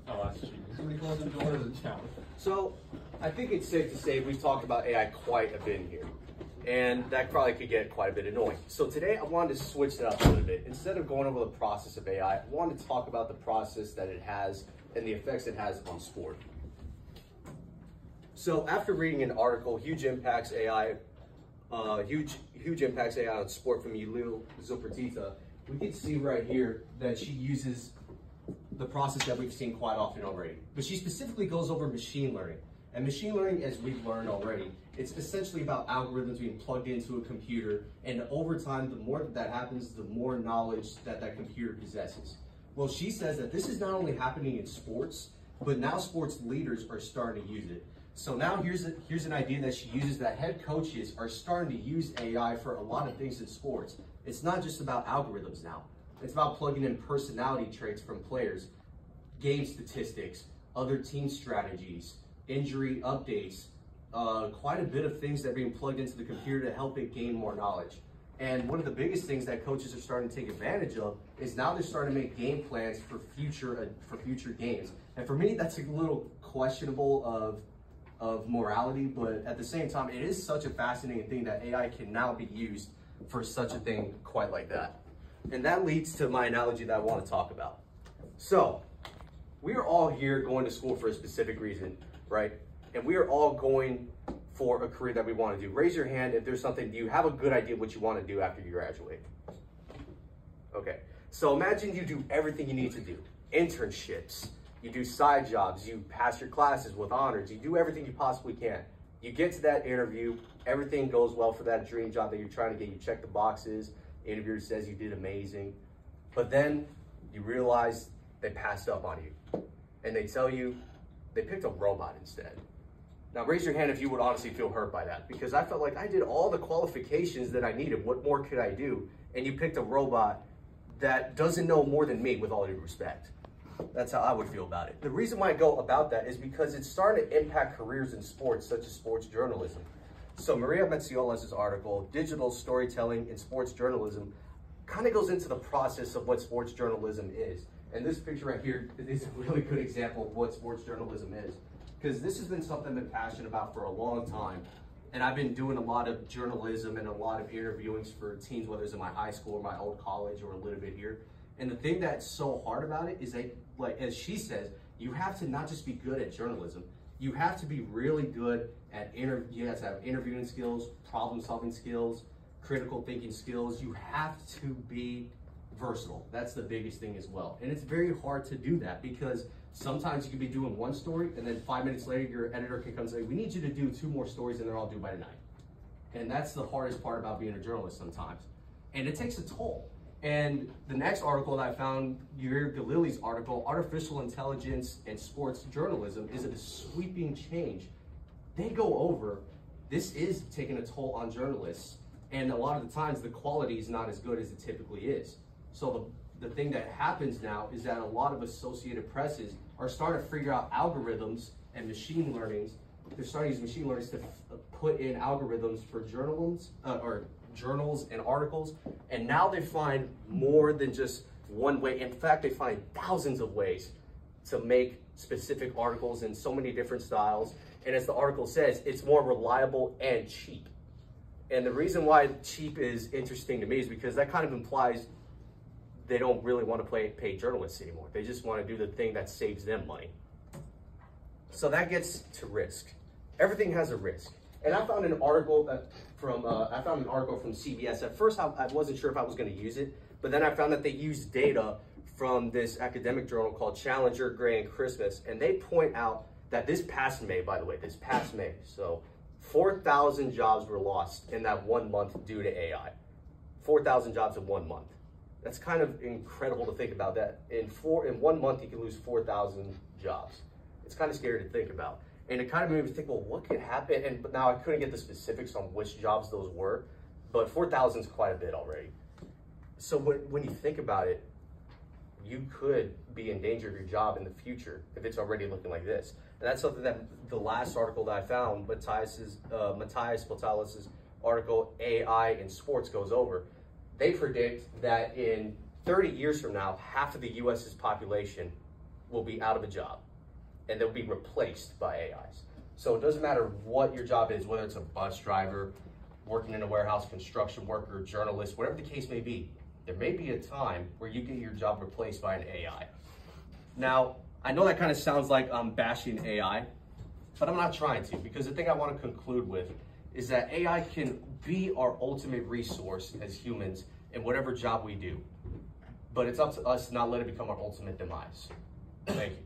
Oh, that's cheap. Somebody calls it Jordan. Yeah. So I think it's safe to say we've talked about AI quite a bit here, and that probably could get quite a bit annoying. So today I wanted to switch it up a little bit. Instead of going over the process of AI, I wanted to talk about the process that it has and the effects it has on sport. So after reading an article, Huge Impacts AI on Sport from Yulil Zuppertita, we can see right here that she uses the process that we've seen quite often already. But she specifically goes over machine learning. And machine learning, as we've learned already, it's essentially about algorithms being plugged into a computer, and over time, the more that happens, the more knowledge that that computer possesses. Well, she says that this is not only happening in sports, but now sports leaders are starting to use it. So now here's an idea that she uses, that head coaches are starting to use AI for a lot of things in sports. It's not just about algorithms now. It's about plugging in personality traits from players, game statistics, other team strategies, injury updates, quite a bit of things that are being plugged into the computer to help it gain more knowledge. And one of the biggest things that coaches are starting to take advantage of is now they're starting to make game plans for future games. And for me, that's a little questionable of morality, but at the same time, it is such a fascinating thing that AI can now be used for such a thing quite like that. And that leads to my analogy that I want to talk about. So we are all here going to school for a specific reason, right? And we are all going for a career that we want to do. Raise your hand if there's something, do you have a good idea what you want to do after you graduate? Okay, so imagine you do everything you need to do. Internships, you do side jobs, you pass your classes with honors, you do everything you possibly can. You get to that interview, everything goes well for that dream job that you're trying to get, you check the boxes, the interviewer says you did amazing, but then you realize they passed up on you and they tell you they picked a robot instead. Now raise your hand if you would honestly feel hurt by that, because I felt like I did all the qualifications that I needed. What more could I do? And you picked a robot that doesn't know more than me, with all due respect. That's how I would feel about it. The reason why I go about that is because it's starting to impact careers in sports, such as sports journalism. So Maria Metziola's article, Digital Storytelling in Sports Journalism, kind of goes into the process of what sports journalism is. And this picture right here is a really good example of what sports journalism is, because this has been something I've been passionate about for a long time. And I've been doing a lot of journalism and a lot of interviewings for teams, whether it's in my high school or my old college or a little bit here. And the thing that's so hard about it is that, like, as she says, you have to not just be good at journalism, you have to be really good at you have to have interviewing skills, problem solving skills, critical thinking skills. You have to be versatile. That's the biggest thing as well. And it's very hard to do that, because sometimes you could be doing one story and then 5 minutes later your editor can come and say, we need you to do 2 more stories and they're all due by tonight. And that's the hardest part about being a journalist sometimes. And it takes a toll. And the next article that I found, Yair Galili's article, Artificial Intelligence and Sports Journalism, is a sweeping change. They go over, this is taking a toll on journalists, and a lot of the times the quality is not as good as it typically is. So the thing that happens now is that a lot of Associated Presses are starting to figure out algorithms and machine learnings. They're starting to use machine learning to put in algorithms for journals and articles, and now they find more than just one way. In fact, they find thousands of ways to make specific articles in so many different styles. And as the article says, it's more reliable and cheap. And the reason why cheap is interesting to me is because that kind of implies they don't really want to pay journalists anymore. They just want to do the thing that saves them money. So that gets to risk. Everything has a risk. And I found an article from CBS. At first, I wasn't sure if I was going to use it, but then I found that they used data from this academic journal called Challenger, Gray, and Christmas, and they point out that this past May, so 4,000 jobs were lost in that 1 month due to AI. 4,000 jobs in 1 month. That's kind of incredible to think about, that in 1 month you can lose 4,000 jobs. It's kind of scary to think about. And it kind of made me think, well, what could happen? But now I couldn't get the specifics on which jobs those were, but 4,000 is quite a bit already. So when you think about it, you could be in danger of your job in the future if it's already looking like this. And that's something that the last article that I found, Matthias Botalis' article, AI in Sports, goes over. They predict that in 30 years from now, half of the US's population will be out of a job and they'll be replaced by AIs. So it doesn't matter what your job is, whether it's a bus driver, working in a warehouse, construction worker, journalist, whatever the case may be, there may be a time where you get your job replaced by an AI. Now, I know that kind of sounds like I'm bashing AI, but I'm not trying to, because the thing I want to conclude with is that AI can be our ultimate resource as humans in whatever job we do. But it's up to us to not let it become our ultimate demise. Thank you.